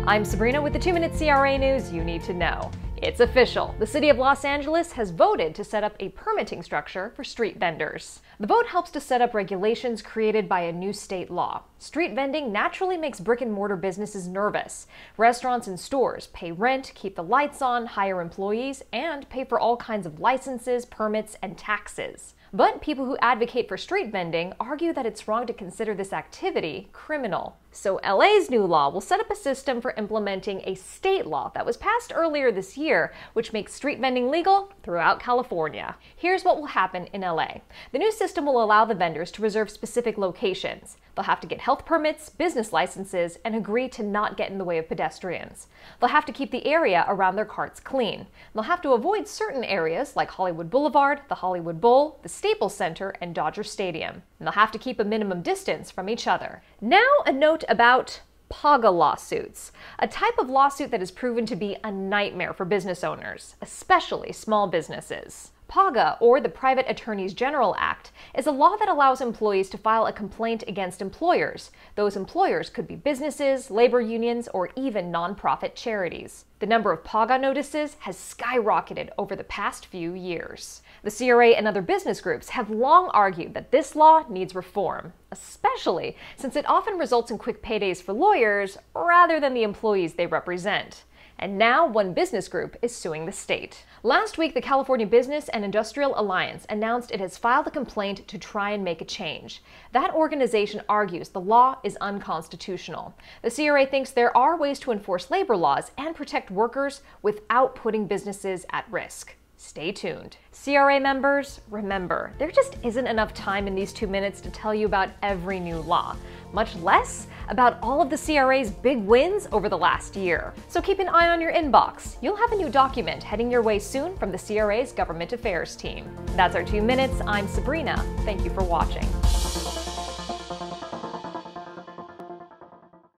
I'm Sabrina with the 2-Minute CRA News you need to know. It's official. The city of Los Angeles has voted to set up a permitting structure for street vendors. The vote helps to set up regulations created by a new state law. Street vending naturally makes brick-and-mortar businesses nervous. Restaurants and stores pay rent, keep the lights on, hire employees, and pay for all kinds of licenses, permits, and taxes. But people who advocate for street vending argue that it's wrong to consider this activity criminal. So LA's new law will set up a system for implementing a state law that was passed earlier this year, which makes street vending legal throughout California. Here's what will happen in LA. The new system will allow the vendors to reserve specific locations. They'll have to get health permits, business licenses, and agree to not get in the way of pedestrians. They'll have to keep the area around their carts clean. They'll have to avoid certain areas like Hollywood Boulevard, the Hollywood Bowl, the Staples Center, and Dodger Stadium. And they'll have to keep a minimum distance from each other. Now a note about PAGA lawsuits, a type of lawsuit that has proven to be a nightmare for business owners, especially small businesses. PAGA, or the Private Attorneys General Act, is a law that allows employees to file a complaint against employers. Those employers could be businesses, labor unions, or even nonprofit charities. The number of PAGA notices has skyrocketed over the past few years. The CRA and other business groups have long argued that this law needs reform, especially since it often results in quick paydays for lawyers rather than the employees they represent. And now one business group is suing the state. Last week, the California Business and Industrial Alliance announced it has filed a complaint to try and make a change. That organization argues the law is unconstitutional. The CRA thinks there are ways to enforce labor laws and protect workers without putting businesses at risk. Stay tuned. CRA members, remember, there just isn't enough time in these 2 minutes to tell you about every new law, much less about all of the CRA's big wins over the last year. So keep an eye on your inbox. You'll have a new document heading your way soon from the CRA's Government Affairs team. That's our 2 minutes. I'm Sabrina. Thank you for watching.